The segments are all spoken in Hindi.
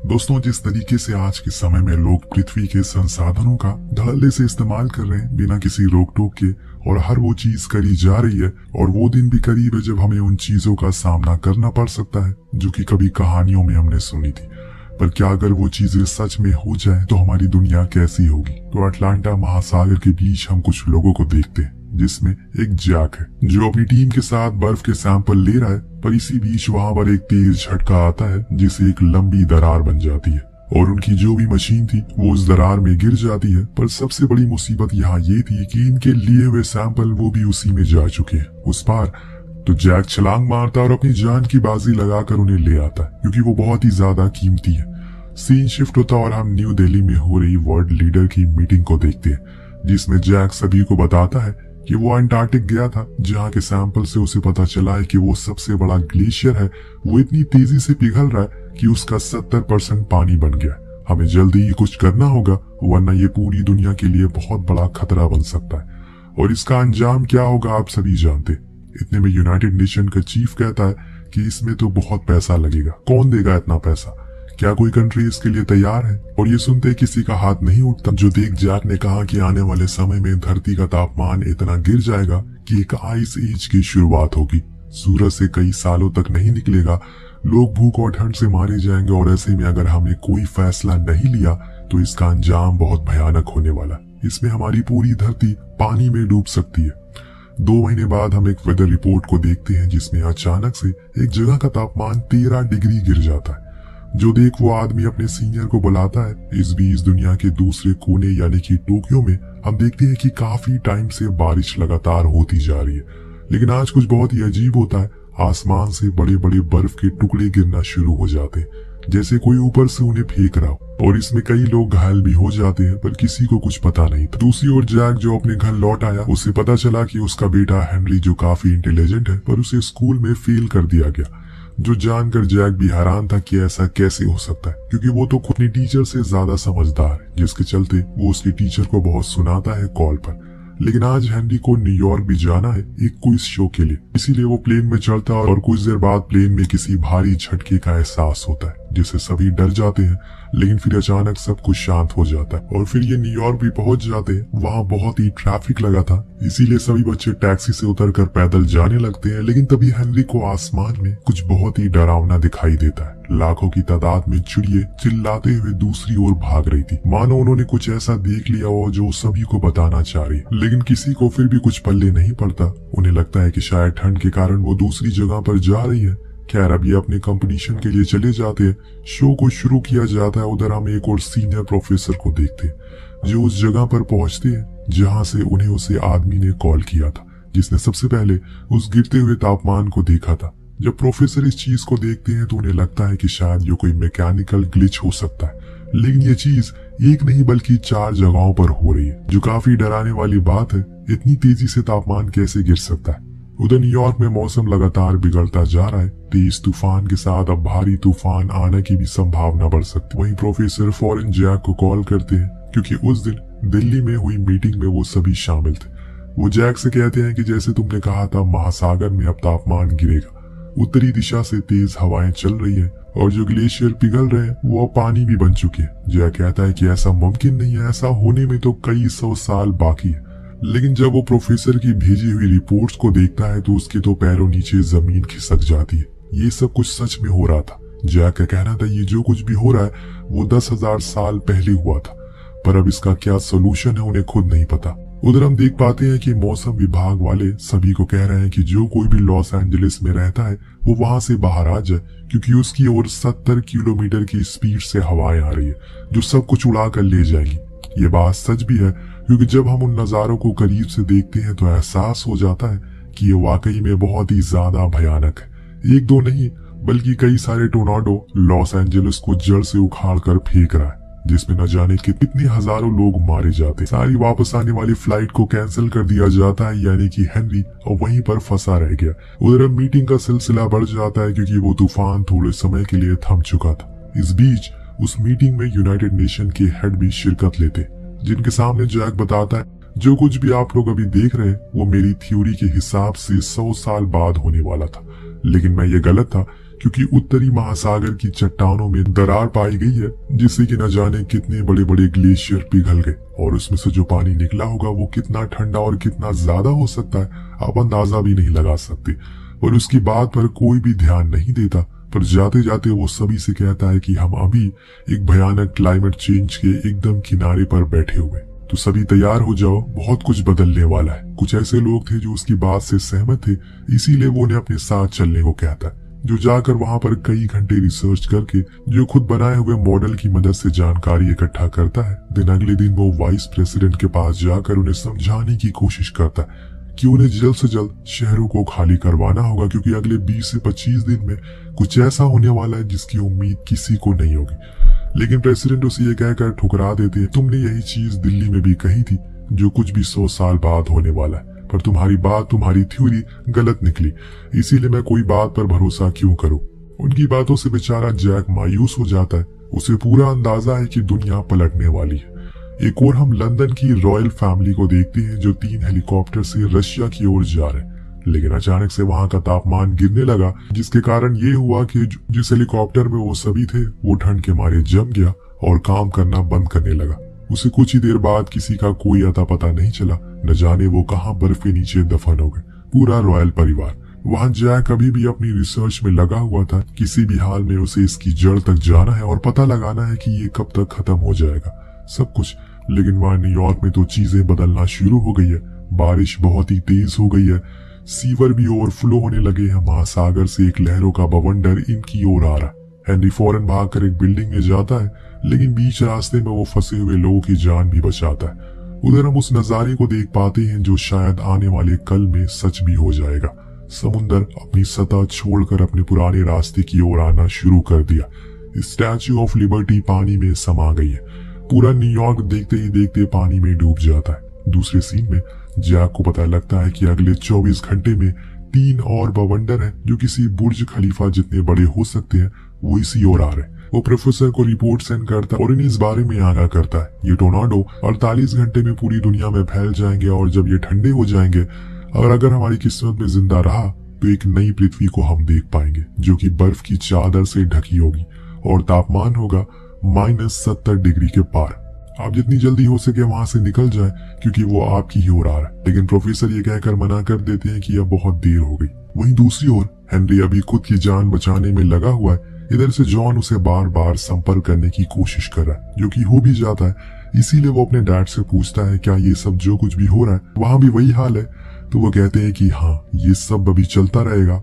दोस्तों, जिस तरीके से आज के समय में लोग पृथ्वी के संसाधनों का धड़ल्ले से इस्तेमाल कर रहे हैं बिना किसी रोक टोक के, और हर वो चीज करी जा रही है, और वो दिन भी करीब है जब हमें उन चीजों का सामना करना पड़ सकता है जो कि कभी कहानियों में हमने सुनी थी। पर क्या अगर वो चीजें सच में हो जाए तो हमारी दुनिया कैसी होगी? तो अटलांटा महासागर के बीच हम कुछ लोगों को देखते हैं, जिसमें एक जैक है जो अपनी टीम के साथ बर्फ के सैंपल ले रहा है। पर इसी बीच वहां पर एक तेज झटका आता है जिससे एक लंबी दरार बन जाती है और उनकी जो भी मशीन थी वो उस दरार में गिर जाती है। पर सबसे बड़ी मुसीबत यहाँ ये थी कि इनके लिए हुए सैंपल वो भी उसी में जा चुके हैं उस पार। तो जैक छलांग मारता और अपनी जान की बाजी लगाकर उन्हें ले आता है, क्योंकि वो बहुत ही ज्यादा कीमती है। सीन शिफ्ट होता और हम न्यू दिल्ली में हो रही वर्ल्ड लीडर की मीटिंग को देखते हैं, जिसमें जैक सभी को बताता है कि वो अंटार्कटिक गया था, जहाँ के सैंपल से उसे पता चला है कि वो सबसे बड़ा ग्लेशियर है, वो इतनी तेजी से पिघल रहा है कि उसका 70% पानी बन गया। हमें जल्दी ही कुछ करना होगा, वरना ये पूरी दुनिया के लिए बहुत बड़ा खतरा बन सकता है। और इसका अंजाम क्या होगा आप सभी जानते। इतने में यूनाइटेड नेशन का चीफ कहता है कि इसमें तो बहुत पैसा लगेगा, कौन देगा इतना पैसा, क्या कोई कंट्री इसके लिए तैयार है? और ये सुनते किसी का हाथ नहीं उठता। जो देख जैक ने कहा कि आने वाले समय में धरती का तापमान इतना गिर जाएगा कि एक आइस एज की शुरुआत होगी, सूरज से कई सालों तक नहीं निकलेगा, लोग भूख और ठंड से मारे जाएंगे, और ऐसे में अगर हमने कोई फैसला नहीं लिया तो इसका अंजाम बहुत भयानक होने वाला। इसमें हमारी पूरी धरती पानी में डूब सकती है। 2 महीने बाद हम एक वेदर रिपोर्ट को देखते हैं, जिसमें अचानक से एक जगह का तापमान 13 डिग्री गिर जाता है। जो देख वो आदमी अपने सीनियर को बुलाता है। इस बीच दुनिया के दूसरे कोने यानी कि टोक्यो में हम देखते हैं कि काफी टाइम से बारिश लगातार होती जा रही है, लेकिन आज कुछ बहुत ही अजीब होता है। आसमान से बड़े बड़े बर्फ के टुकड़े गिरना शुरू हो जाते हैं, जैसे कोई ऊपर से उन्हें फेंक रहा हो, और इसमें कई लोग घायल भी हो जाते हैं, पर किसी को कुछ पता नहीं था। दूसरी ओर जैक जो अपने घर लौट आया, उसे पता चला कि उसका बेटा हेनरी, जो काफी इंटेलिजेंट है, पर उसे स्कूल में फेल कर दिया गया। जो जानकर जैक भी हैरान था कि ऐसा कैसे हो सकता है, क्योंकि वो तो खुद अपनी टीचर से ज्यादा समझदार है, जिसके चलते वो उसकी टीचर को बहुत सुनाता है कॉल पर। लेकिन आज हेनरी को न्यूयॉर्क भी जाना है एक क्विज शो के लिए, इसीलिए वो प्लेन में चढ़ता है और कुछ देर बाद प्लेन में किसी भारी झटके का एहसास होता है, जिससे सभी डर जाते हैं। लेकिन फिर अचानक सब कुछ शांत हो जाता है और फिर ये न्यूयॉर्क भी पहुंच जाते हैं। वहाँ बहुत ही ट्रैफिक लगा था, इसीलिए सभी बच्चे टैक्सी से उतरकर पैदल जाने लगते हैं। लेकिन तभी हेनरी को आसमान में कुछ बहुत ही डरावना दिखाई देता है। लाखों की तादाद में चिड़िए चिल्लाते हुए दूसरी ओर भाग रही थी, मानो उन्होंने कुछ ऐसा देख लिया हो जो सभी को बताना चाह रही है। लेकिन किसी को फिर भी कुछ पल्ले नहीं पड़ता। उन्हें लगता है कि शायद ठंड के कारण वो दूसरी जगह पर जा रही है। खैर, अब ये अपने कंपटीशन के लिए चले जाते हैं। शो को शुरू किया जाता है। उधर हम एक और सीनियर प्रोफेसर को देखते हैं, जो उस जगह पर पहुंचते हैं जहां से उन्हें उसे आदमी ने कॉल किया था, जिसने सबसे पहले उस गिरते हुए तापमान को देखा था। जब प्रोफेसर इस चीज को देखते हैं तो उन्हें लगता है कि शायद ये कोई मैकेनिकल ग्लिच हो सकता है, लेकिन ये चीज एक नहीं बल्कि 4 जगहों पर हो रही है, जो काफी डराने वाली बात है। इतनी तेजी से तापमान कैसे गिर सकता है? उधर न्यूयॉर्क में मौसम लगातार बिगड़ता जा रहा है। तेज तूफान के साथ अब भारी तूफान आने की भी संभावना बढ़ सकती है। वहीं प्रोफेसर फॉरेन जैक को कॉल करते हैं, क्योंकि उस दिन दिल्ली में हुई मीटिंग में वो सभी शामिल थे। वो जैक से कहते हैं कि जैसे तुमने कहा था, महासागर में अब तापमान गिरेगा, उत्तरी दिशा से तेज हवाएं चल रही है, और जो ग्लेशियर पिघल रहे हैं वो पानी भी बन चुके हैं। जैक कहता है कि ऐसा मुमकिन नहीं है, ऐसा होने में तो कई 100 साल बाकी है। लेकिन जब वो प्रोफेसर की भेजी हुई रिपोर्ट्स को देखता है तो उसके तो पैरों नीचे जमीन खिसक जाती है। ये सब कुछ सच में हो रहा था। जैक का कहना था ये जो कुछ भी हो रहा है वो 10,000 साल पहले हुआ था, पर अब इसका क्या सोल्यूशन है उन्हें खुद नहीं पता। उधर हम देख पाते हैं कि मौसम विभाग वाले सभी को कह रहे हैं कि जो कोई भी लॉस एंजलिस में रहता है वो वहां से बाहर आ जाए, क्योंकि उसकी ओर 70 किलोमीटर की स्पीड से हवाएं आ रही है जो सब कुछ उड़ा कर ले जाएगी। ये बात सच भी है, क्योंकि जब हम उन नजारों को करीब से देखते हैं तो एहसास हो जाता है कि ये वाकई में बहुत ही ज्यादा भयानक है। 1-2 नहीं बल्कि कई सारे टोर्नाडो लॉस एंजलिस को जड़ से उखाड़ कर फेंक रहा है, जिसमें न जाने कितने हजारों लोग मारे जाते हैं। सारी वापस आने वाली फ्लाइट को कैंसिल कर दिया जाता है, यानी कि हेनरी वहीं पर फंसा रह गया। उधर मीटिंग का सिलसिला बढ़ जाता है, क्योंकि वो तूफान थोड़े समय के लिए थम चुका था। इस बीच उस मीटिंग में यूनाइटेड नेशन के हेड भी शिरकत लेते, जिनके सामने जैक बताता है जो कुछ भी आप लोग अभी देख रहे हैं वो मेरी थ्योरी के हिसाब से 100 साल बाद होने वाला था, लेकिन मैं ये गलत था, क्योंकि उत्तरी महासागर की चट्टानों में दरार पाई गई है, जिससे कि न जाने कितने बड़े बड़े ग्लेशियर पिघल गए और उसमें से जो पानी निकला होगा वो कितना ठंडा और कितना ज्यादा हो सकता है आप अंदाजा भी नहीं लगा सकते। पर उसकी बात पर कोई भी ध्यान नहीं देता, पर जाते जाते वो सभी से कहता है कि हम अभी एक भयानक क्लाइमेट चेंज के एकदम किनारे पर बैठे हुए, तो सभी तैयार हो जाओ, बहुत कुछ बदलने वाला है। कुछ ऐसे लोग थे जो उसकी बात से सहमत थे, इसीलिए वो उन्हें अपने साथ चलने को कहता है, जो जाकर वहां पर कई घंटे रिसर्च करके जो खुद बनाए हुए मॉडल की मदद से जानकारी इकट्ठा करता है। दिन अगले दिन वो वाइस प्रेसिडेंट के पास जाकर उन्हें समझाने की कोशिश करता है कि उन्हें जल्द से जल्द शहरों को खाली करवाना होगा, क्योंकि अगले 20 से 25 दिन में कुछ ऐसा होने वाला है जिसकी उम्मीद किसी को नहीं होगी। लेकिन प्रेसिडेंट उसे ये कहकर ठुकरा देते हैं, तुमने यही चीज दिल्ली में भी कही थी, जो कुछ भी 100 साल बाद होने वाला है, पर तुम्हारी बात, तुम्हारी थ्योरी गलत निकली, इसीलिए मैं कोई बात पर भरोसा क्यों करूं। उनकी बातों से बेचारा जैक मायूस हो जाता है। उसे पूरा अंदाजा है कि दुनिया पलटने वाली है। एक और हम लंदन की रॉयल फैमिली को देखते हैं जो 3 हेलीकॉप्टर से रशिया की ओर जा रहे हैं, लेकिन अचानक से वहां का तापमान गिरने लगा, जिसके कारण ये हुआ कि जिस हेलीकॉप्टर में वो सभी थे वो ठंड के मारे जम गया और काम करना बंद करने लगा। उसे कुछ ही देर बाद किसी का कोई अता पता नहीं चला, न जाने वो कहां बर्फ के नीचे दफन हो गए। पूरा रॉयल परिवार। वहां जैक अभी भी अपनी रिसर्च में लगा हुआ था, किसी भी हाल में उसे इसकी जड़ तक जाना है और पता लगाना है कि ये कब तक खत्म हो जाएगा सब कुछ। लेकिन वहां न्यूयॉर्क में तो चीजें बदलना शुरू हो गई है। बारिश बहुत ही तेज हो गई है, सीवर भी ओवरफ्लो होने लगे हैं, महासागर से एक लहरों का बवंडर इनकी ओर आ रहा है। हेनरी फौरन भागकर एक बिल्डिंग में जाता है, लेकिन बीच रास्ते में वो फंसे हुए लोगों की जान भी बचाता है। उधर हम उस नजारे को देख पाते हैं जो शायद आने वाले कल में सच भी हो जाएगा। समुंदर अपनी सतह छोड़कर अपने पुराने रास्ते की ओर आना शुरू कर दिया। स्टैच्यू ऑफ लिबर्टी पानी में समा गई है। पूरा न्यूयॉर्क देखते ही देखते पानी में डूब जाता है। दूसरे सीन में जैक को पता लगता है कि अगले 24 घंटे में 3 और बवंडर हैं जो किसी बुर्ज खलीफा जितने बड़े हो सकते हैं, वो इसी ओर आ रहे हैं। वो प्रोफेसर को रिपोर्ट सेंड करता है और इन्हें इस बारे में आगाह करता है। ये टोर्नाडो 48 घंटे में पूरी दुनिया में फैल जाएंगे और जब ये ठंडे हो जाएंगे और अगर हमारी किस्मत में जिंदा रहा तो एक नई पृथ्वी को हम देख पाएंगे जो कि बर्फ की चादर से ढकी होगी और तापमान होगा -70 डिग्री के पार। आप जितनी जल्दी हो सके वहां से निकल जाएं, क्योंकि वो आपकी ही ओर आ रहा है। लेकिन प्रोफेसर ये कहकर मना कर देते हैं कि अब बहुत देर हो गई। वहीं दूसरी ओर हेनरी अभी खुद की जान बचाने में लगा हुआ है। इधर से जॉन उसे बार बार संपर्क करने की कोशिश कर रहा है, जो कि हो भी जाता है। इसीलिए वो अपने डैड से पूछता है क्या ये सब जो कुछ भी हो रहा है वहां भी वही हाल है। तो वो कहते हैं कि हाँ, ये सब अभी चलता रहेगा,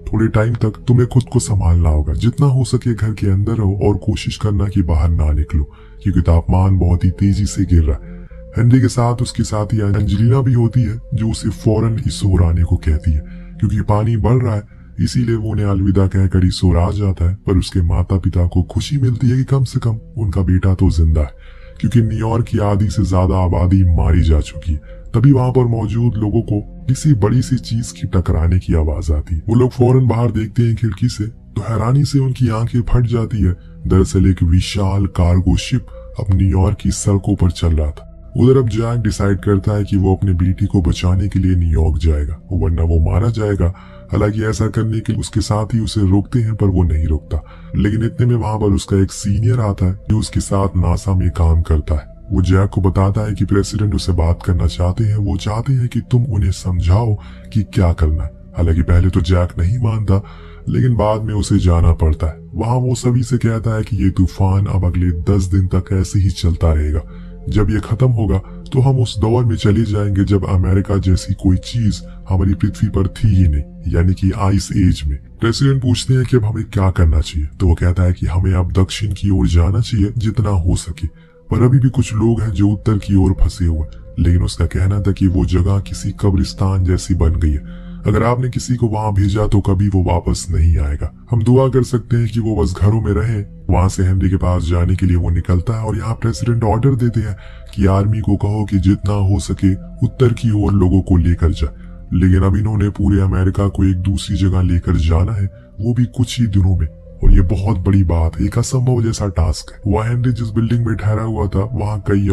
थोड़े टाइम तक तुम्हें खुद को संभालना होगा, जितना हो सके घर के अंदर रहो और कोशिश करना कि बाहर ना निकलो, क्योंकि तापमान बहुत ही तेजी से गिर रहा है। हेनरी के साथ उसकी साथी एंजेलिना भी होती है, जो उसे फौरन इस ओर आने को कहती है, क्योंकि पानी बढ़ रहा है। इसीलिए वो उन्हें अलविदा कहकर इस ओर आ जाता है। पर उसके माता पिता को खुशी मिलती है कि कम से कम उनका बेटा तो जिंदा है, क्योंकि न्यूयॉर्क की आधी से ज्यादा आबादी मारी जा चुकी है। तभी वहां पर मौजूद लोगों को किसी बड़ी सी चीज की टकराने की आवाज आती है। वो लोग फौरन बाहर देखते हैं खिड़की से, तो हैरानी से उनकी आंखें फट जाती है। दरअसल एक विशाल कार्गो शिप अब न्यूयॉर्क की सड़कों पर चल रहा था। उधर अब जैक डिसाइड करता है कि वो अपने बेटी को बचाने के लिए न्यूयॉर्क जाएगा, वरना वो मारा जाएगा। हालांकि ऐसा करने के लिए उसके साथ ही उसे रोकते हैं, पर वो नहीं रुकता। लेकिन इतने में वहां पर उसका एक सीनियर आता है जो उसके साथ नासा में काम करता है। वो जैक को बताता है कि प्रेसिडेंट उसे बात करना चाहते हैं। वो चाहते हैं कि तुम उन्हें समझाओ कि क्या करना है। हालांकि पहले तो जैक नहीं मानता, लेकिन बाद में उसे जाना पड़ता है। वहां वो सभी से कहता है कि ये तूफान अब अगले 10 दिन तक ऐसे ही चलता रहेगा। जब ये खत्म होगा तो हम उस दौर में चले जाएंगे जब अमेरिका जैसी कोई चीज हमारी पृथ्वी पर थी ही नहीं, यानी कि आइस एज में। प्रेसिडेंट पूछते हैं कि अब हमें क्या करना चाहिए, तो वो कहता है कि हमें अब दक्षिण की ओर जाना चाहिए जितना हो सके, पर अभी भी कुछ लोग हैं जो उत्तर की ओर फंसे हुए। लेकिन उसका कहना था कि वो जगह किसी कब्रिस्तान जैसी बन गई है। अगर आपने किसी को वहां भेजा तो कभी वो वापस नहीं आएगा। हम दुआ कर सकते हैं कि वो बस घरों में रहे। वहां से हेनरी के पास जाने के लिए वो निकलता है और यहाँ प्रेसिडेंट ऑर्डर देते हैं कि आर्मी को कहो कि जितना हो सके उत्तर की ओर लोगों को लेकर जाए। लेकिन अब इन्होंने पूरे अमेरिका को एक दूसरी जगह लेकर जाना है, वो भी कुछ ही दिनों में। और ये बहुत बड़ी बात है, एक असंभव जैसा टास्क है। वहाँ हेनरी जिस बिल्डिंग में ठहरा हुआ था वहाँ कई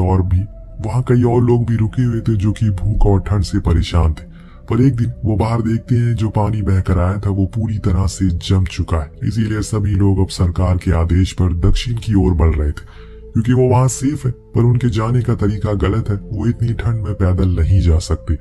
और लोग भी रुके हुए थे जो कि भूख और ठंड से परेशान थे। पर एक दिन वो बाहर देखते हैं जो पानी बहकर आया था वो पूरी तरह से जम चुका है। इसीलिए सभी लोग अब सरकार के आदेश पर दक्षिण की ओर बढ़ रहे थे, क्योंकि वो वहाँ सेफ है। पर उनके जाने का तरीका गलत है, वो इतनी ठंड में पैदल नहीं जा सकते।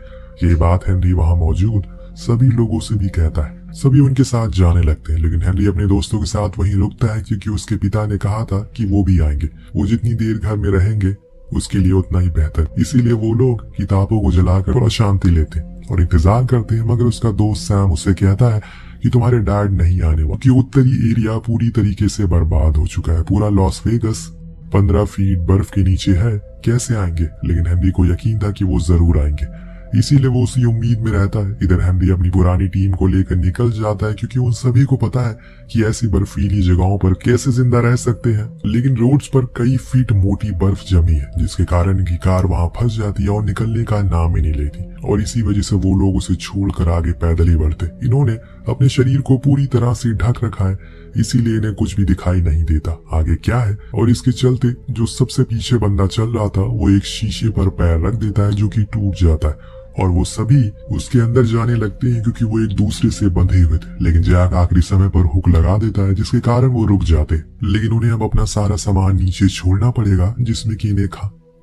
ये बात हेनरी वहाँ मौजूद सभी लोगों से भी कहता है। सभी उनके साथ जाने लगते हैं, लेकिन हेनरी अपने दोस्तों के साथ वहीं रुकता है, क्योंकि उसके पिता ने कहा था कि वो भी आएंगे। वो जितनी देर घर में रहेंगे उसके लिए उतना ही बेहतर। इसीलिए वो लोग किताबों को जलाकर थोड़ा शांति लेते हैं और इंतजार करते हैं। मगर उसका दोस्त सैम उसे कहता है कि तुम्हारे डैड नहीं आने वाले, क्योंकि उत्तरी एरिया पूरी तरीके से बर्बाद हो चुका है। पूरा लॉस वेगस 15 फीट बर्फ के नीचे है, कैसे आएंगे? लेकिन हेनरी को यकीन था कि वो जरूर आएंगे, इसीलिए वो उसी उम्मीद में रहता है। इधर हेनरी अपनी पुरानी टीम को लेकर निकल जाता है, क्योंकि उन सभी को पता है कि ऐसी बर्फीली जगहों पर कैसे जिंदा रह सकते हैं। लेकिन रोड्स पर कई फीट मोटी बर्फ जमी है, जिसके कारण इनकी कार वहां फंस जाती है और निकलने का नाम ही नहीं लेती। और इसी वजह से वो लोग उसे छोड़कर आगे पैदल ही बढ़ते। इन्होंने अपने शरीर को पूरी तरह से ढक रखा है, इसीलिए इन्हें कुछ भी दिखाई नहीं देता आगे क्या है। और इसके चलते जो सबसे पीछे बंदा चल रहा था वो एक शीशे पर पैर रख देता है, जो कि टूट जाता है और वो सभी उसके अंदर जाने लगते हैं, क्योंकि वो एक दूसरे से बंधे हुए थे। लेकिन जैक आखिरी समय पर हुक लगा देता है, जिसके कारण वो रुक जाते। लेकिन उन्हें अब अपना सारा सामान नीचे छोड़ना पड़ेगा,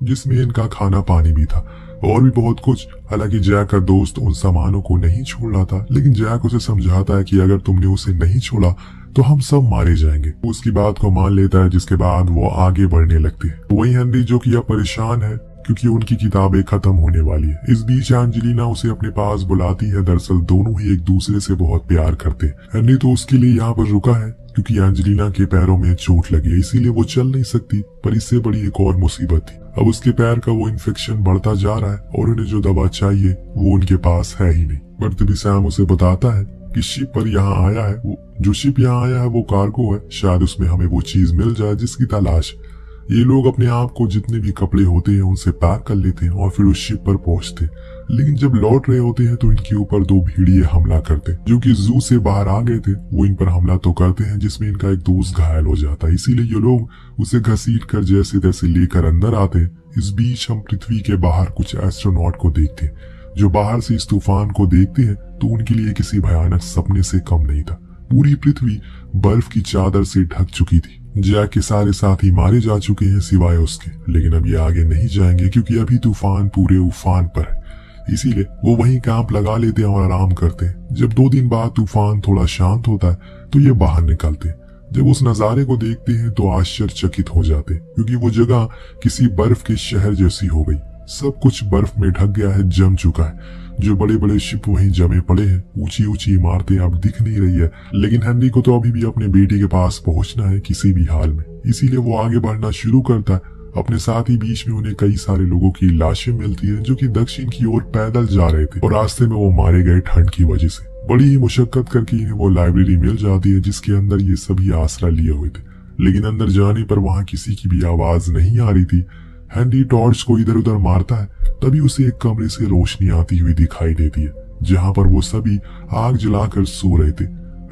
जिसमें इनका खाना पानी भी था और भी बहुत कुछ। हालांकि जैक का दोस्त उन सामानों को नहीं छोड़ रहा था, लेकिन जैक उसे समझाता है कि अगर तुमने उसे नहीं छोड़ा तो हम सब मारे जाएंगे। वो उसकी बात को मान लेता है, जिसके बाद वो आगे बढ़ने लगते हैं। वही हेनरी जो कि अब परेशान है, क्योंकि उनकी किताबें खत्म होने वाली है। इस बीच एंजेलिना उसे अपने पास बुलाती है। दरअसल दोनों ही एक दूसरे से बहुत प्यार करते हैं। हेनरी तो उसके लिए यहाँ पर रुका है, क्योंकि एंजेलिना के पैरों में चोट लगी है, इसीलिए वो चल नहीं सकती। पर इससे बड़ी एक और मुसीबत थी, अब उसके पैर का वो इन्फेक्शन बढ़ता जा रहा है और उन्हें जो दवा चाहिए वो उनके पास है ही नहीं। पर तभी सैम उसे बताता है कि शिप पर यहाँ आया है, जो शिप यहाँ आया है वो कार्गो है, शायद उसमें हमें वो चीज मिल जाए जिसकी तलाश है। ये लोग अपने आप को जितने भी कपड़े होते हैं उनसे पैक कर लेते हैं और फिर उस शिप पर पहुंचते हैं। लेकिन जब लौट रहे होते हैं तो इनके ऊपर 2 भेड़िए हमला करते हैं, जो कि जू से बाहर आ गए थे। वो इन पर हमला तो करते हैं, जिसमें इनका एक दोस्त घायल हो जाता है। इसीलिए ये लोग उसे घसीट कर जैसे तैसे लेकर अंदर आते हैं। इस बीच हम पृथ्वी के बाहर कुछ एस्ट्रोनॉट को देखते हैं, जो बाहर से इस तूफान को देखते हैं तो उनके लिए किसी भयानक सपने से कम नहीं था। पूरी पृथ्वी बर्फ की चादर से ढक चुकी थी। जैक के सारे साथी मारे जा चुके हैं सिवाय उसके। लेकिन अब ये आगे नहीं जाएंगे, क्योंकि अभी तूफान पूरे उफान पर है। इसीलिए वो वहीं कैंप लगा लेते हैं और आराम करते हैं। जब 2 दिन बाद तूफान थोड़ा शांत होता है तो ये बाहर निकलते हैं। जब उस नजारे को देखते हैं तो आश्चर्यचकित हो जाते हैं, क्योंकि वो जगह किसी बर्फ के शहर जैसी हो गई। सब कुछ बर्फ में ढक गया है, जम चुका है। जो बड़े बड़े शिप वहीं जमे पड़े हैं। ऊंची ऊंची इमारतें अब दिख नहीं रही है। लेकिन हेनरी को तो अभी भी अपने बेटे के पास पहुंचना है किसी भी हाल में, इसीलिए वो आगे बढ़ना शुरू करता है। अपने साथ ही बीच में उन्हें कई सारे लोगों की लाशें मिलती है, जो कि दक्षिण की ओर पैदल जा रहे थे और रास्ते में वो मारे गए ठंड की वजह से। बड़ी ही मुशक्कत करके इन्हें वो लाइब्रेरी मिल जाती है, जिसके अंदर ये सभी आसरा लिए हुए थे। लेकिन अंदर जाने पर वहाँ किसी की भी आवाज नहीं आ रही थी। हेनरी टॉर्च को इधर उधर मारता है, तभी उसे एक कमरे से रोशनी आती हुई दिखाई देती है, जहाँ पर वो सभी आग जलाकर सो रहे थे।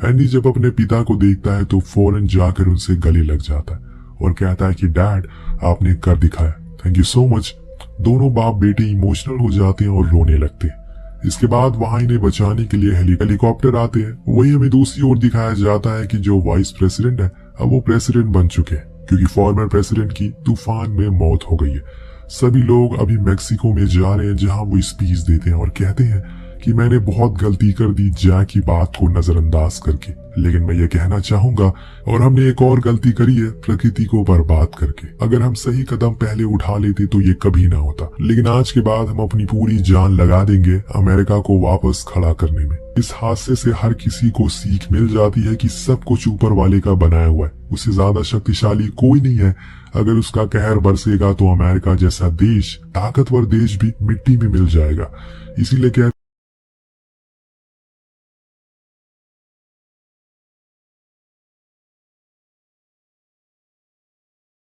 हेनरी जब अपने पिता को देखता है तो फौरन जाकर उनसे गले लग जाता है और कहता है कि डैड, आपने कर दिखाया, थैंक यू सो मच। दोनों बाप बेटे इमोशनल हो जाते हैं और रोने लगते हैं। इसके बाद वहां इन्हें बचाने के लिए हेलीकॉप्टर आते हैं। वही हमें दूसरी ओर दिखाया जाता है कि जो वाइस प्रेसिडेंट है अब वो प्रेसिडेंट बन चुके हैं, क्योंकि फॉर्मर प्रेसिडेंट की तूफान में मौत हो गई है। सभी लोग अभी मेक्सिको में जा रहे हैं, जहां वो स्पीच देते हैं और कहते हैं कि मैंने बहुत गलती कर दी जैक की बात को नजरअंदाज करके। लेकिन मैं ये कहना चाहूंगा, और हमने एक और गलती करी है प्रकृति को बर्बाद करके। अगर हम सही कदम पहले उठा लेते तो ये कभी ना होता। लेकिन आज के बाद हम अपनी पूरी जान लगा देंगे अमेरिका को वापस खड़ा करने में। इस हादसे से हर किसी को सीख मिल जाती है कि सब कुछ ऊपर वाले का बनाया हुआ है। उससे ज्यादा शक्तिशाली कोई नहीं है। अगर उसका कहर बरसेगा तो अमेरिका जैसा देश, ताकतवर देश भी मिट्टी में मिल जाएगा। इसीलिए